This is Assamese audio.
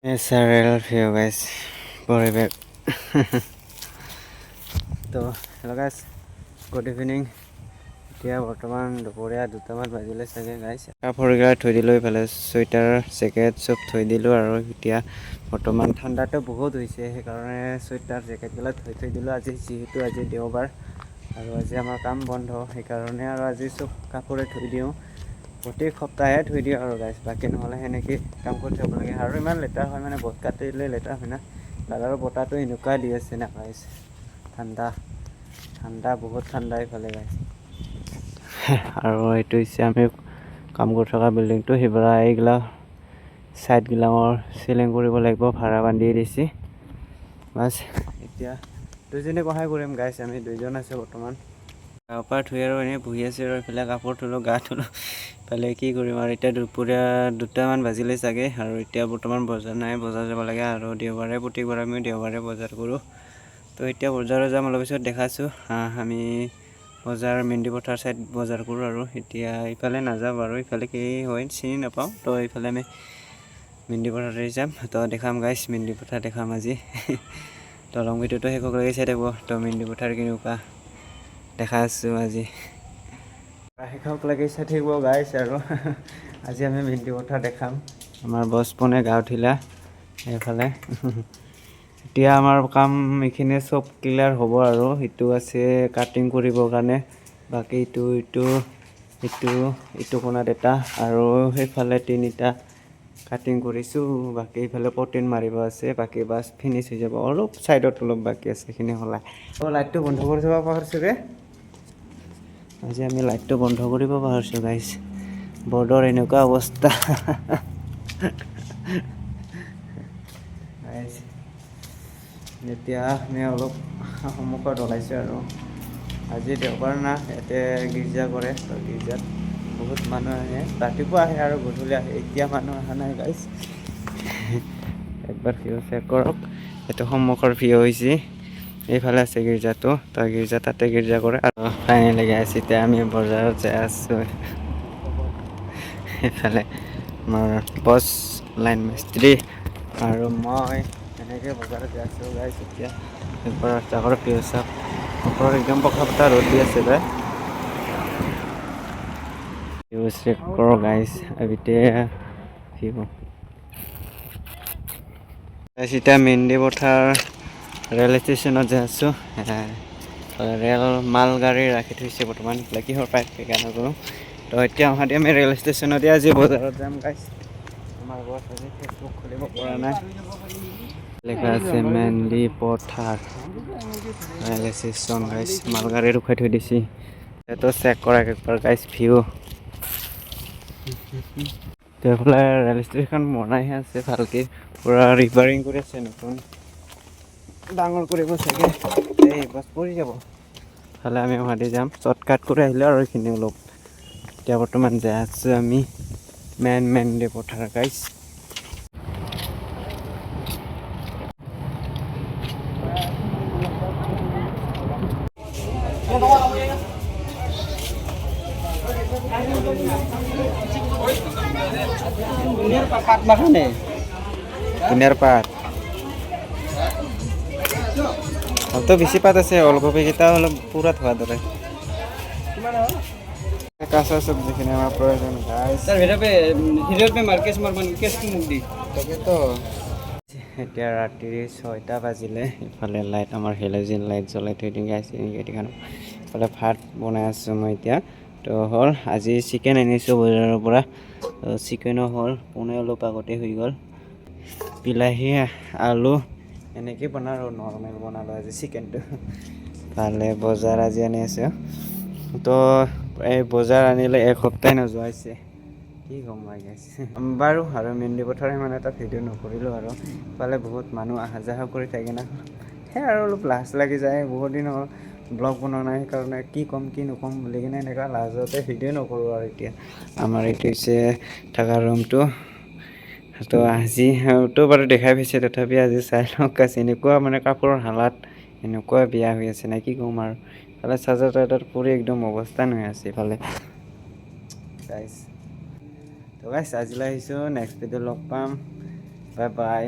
Natural view guys, পৰিৱেশ তো হেল্ল' গাইছ, গুড ইভিনিং। এতিয়া বৰ্তমান দুপৰীয়া 2টামান বাজিলে চাগে গাইছ। কাপোৰগিলা থৈ দিলোঁ, এইফালে চুৱেটাৰ জেকেট চব থৈ দিলোঁ আৰু এতিয়া বৰ্তমান ঠাণ্ডাটো বহুত হৈছে, সেইকাৰণে চুৱেটাৰ জেকেটবিলাক থৈ দিলোঁ। যিহেতু আজি দেওবাৰ আৰু আজি আমাৰ কাম বন্ধ, সেইকাৰণে আৰু আজি চব কাপোৰে থৈ দিওঁ। প্ৰত্যেক সপ্তাহে থৈ দিওঁ আৰু গাইছ, বাকী নহ'লে সেনেকৈ কাম কৰি থ'ব লাগে আৰু ইমান লেতেৰা হয়, মানে বত কাটিলে লেতেৰা হয় না। আৰু বতাহটো এনেকুৱা দি আছে না গাইছ, ঠাণ্ডা বহুত ঠাণ্ডা এইফালে গাইছ। আৰু এইটো হৈছে আমি কাম কৰি থকা বিল্ডিংটো, সেইবিলাক এইগিলা ছাইডগিলাকৰ চিলিং কৰিব লাগিব, ভাড়া বান্ধি দিছে বাছ। এতিয়া দুইজনে সহায় কৰিম গাইছ, আমি দুইজন আছোঁ বৰ্তমান। গা পা ধুই আৰু এনেই বহি আছোঁ আৰু এইফালে কাপোৰ ধুলোঁ, গা ধুলোঁ। ইফালে কি কৰিম আৰু এতিয়া দুপৰীয়া 2টামান বাজিলে চাগে, আৰু এতিয়া বৰ্তমান বজাৰ নাই, বজাৰ যাব লাগে আৰু দেওবাৰে প্ৰত্যেকবাৰ আমি দেওবাৰে বজাৰ কৰোঁ। তো এতিয়া বজাৰত যাম, অলপ পিছত দেখাছোঁ। আমি বজাৰ মেন্দি পথাৰ চাইড বজাৰ কৰোঁ আৰু এতিয়া ইফালে নাযাওঁ আৰু ইফালে কি হয় চিনি নাপাওঁ। তো এইফালে আমি মেন্দি পথাৰতে যাম, তো দেখাম গাইছ, মেন্দি পথাৰ দেখাম আজি। তো লং ভিডিঅ'টো শেষলৈকে চাই থাকোঁ, তো মেন্দি পথাৰ কেনেকুৱা দেখা আছোঁ আজি, শেষলৈকে চাই থাকিব গাইছ। আৰু আজি আমি মেন্দি পথাৰ দেখাম, আমাৰ বছ পোনে গা উঠিলা এইফালে। এতিয়া আমাৰ কাম এইখিনি চব ক্লিয়াৰ হ'ব আৰু সেইটো আছে কাটিং কৰিবৰ কাৰণে, বাকী ইটো কোণাত এটা আৰু সেইফালে 3টা কাটিং কৰিছোঁ, বাকী এইফালে পটিন মাৰিব আছে, বাকী বাছ ফিনিছ হৈ যাব, অলপ ছাইডত অলপ বাকী আছে, সেইখিনি হ'লা। লাইটটো বন্ধ কৰি থ'ব পাহৰিছোঁ ৰে, আজি আমি লাইটটো বন্ধ কৰিব পাহৰিছোঁ গাইছ, বৰ্ডৰ এনেকুৱা অৱস্থা। এতিয়া আমি অলপ সন্মুখত ওলাইছোঁ আৰু আজি দেওবাৰ না, ইয়াতে গীৰ্জা কৰে, তো গীৰ্জাত বহুত মানুহ আহে, ৰাতিপুৱা আহে আৰু গধূলি আহে। এতিয়া মানুহ অহা নাই গাইছ। একবাৰ ভিউ চেক কৰক, এইটো সন্মুখৰ ভিউ হৈছে, এইফালে আছে গীৰ্জাটো, তো গীৰ্জা তাতে গীৰ্জা কৰে। আৰু ফাইনেলি গাইছ, এতিয়া আমি বজাৰত যাই আছোঁ। এইফালে আমাৰ বছ, লাইন মিস্ত্ৰী আৰু মই এনেকৈ বজাৰত যাই আছোঁ গাইছ। এতিয়া একবাৰ ৰাস্তা কৰা ভিউ চাওক, ওপৰত একদম পকা পকা ৰ'দ দি আছে বে। ভিউ চেক কৰক গাইছ, এতিয়া এতিয়া মেন্দি পথাৰ ৰেল ষ্টেচনত যাই আছোঁ। ৰেল মাল গাড়ী ৰাখি থৈছে বৰ্তমান, কিহৰ পাইপ সেইকাৰণে নাজানো। তো এতিয়া আমি ৰেল ষ্টেচনতে আজি বজাৰত যাম গাইছ। আমাৰ বছ আজি ফেচবুক খুলিব পৰা নাই, লেখা আছে মেন্দি পথাৰ ৰেল ষ্টেচন গাইছ, মালগাড়ী ৰখাই থৈ দিছে। এইটো চেক কৰা একবাৰ গাইছ ভিউ। এইফালে ৰেল ষ্টেচন বনাইহে আছে ভালকৈ, পূৰা ৰিপেয়াৰিং কৰি আছে, নতুন ডাঙৰ কৰিব চাগে, এই বাছ পৰি যাব। ফালে আমি গুৱাহাটী যাম, শ্বৰ্টকাট কৰি আহিলোঁ আৰু এইখিনি অলপ। এতিয়া বৰ্তমান যাই আছোঁ আমি মেন্দি পথাৰ গাইছ। ধুনীয়াৰ পাত তো বেছি পাত আছে, ওলকবিকেইটা অলপ পূৰা থোৱা দৰে। কাঁচা চব্জিখিনি আমাৰ প্ৰয়োজন গাইছ। তাকেতো এতিয়া ৰাতি 6টা বাজিলে, ইফালে লাইট আমাৰ হেল'জেন লাইট জ্বলাই থৈ দিওঁ গাইছ। ইফালে ভাত বনাই আছোঁ মই এতিয়া। তো হ'ল আজি চিকেন আনিছোঁ বজাৰৰ পৰা, চিকেনো হ'ল, পোনে অলপ আগতে হৈ গ'ল। বিলাহী আলু এনেকৈ বনাওঁ আৰু নৰ্মেল বনালোঁ আজি চিকেনটো। ভালে বজাৰ আজি আনি আছোঁ, তো এই বজাৰ আনিলে এসপ্তাহ নোযোৱা হৈছে, কি ক'ম মই গাইছ। বাৰু আৰু মেন্দি পথাৰ ইমান এটা ভিডিঅ' নকৰিলোঁ আৰু ইফালে বহুত মানুহ অহা যোৱা কৰি থাকে না, সেই আৰু অলপ লাজ লাগি যায়। বহুত দিন হ'ল ব্লগ বনোৱা নাই, সেইকাৰণে কি ক'ম কি নক'ম বুলি কিনে এনেকুৱা লাজতে ভিডিঅ' নকৰোঁ আৰু এতিয়া। আমাৰ এইটো হৈছে থকা ৰুমটো, তো আজিতো বাৰু দেখাই পাইছে, তথাপি আজি চাই লওক গাইছ, এনেকুৱা মানে কাপোৰৰ হালাত এনেকুৱা বেয়া হৈ আছে নাই, কি ক'ম আৰু। ইফালে চাৰ্জাৰ টাৰ্জাৰ পৰি একদম অৱস্থা নোহোৱা আছে ইফালে গাইছ। তো গাইছ আজিলৈ আহিছোঁ, নেক্সট ভিডিঅ' লগ পাম। Bye bye.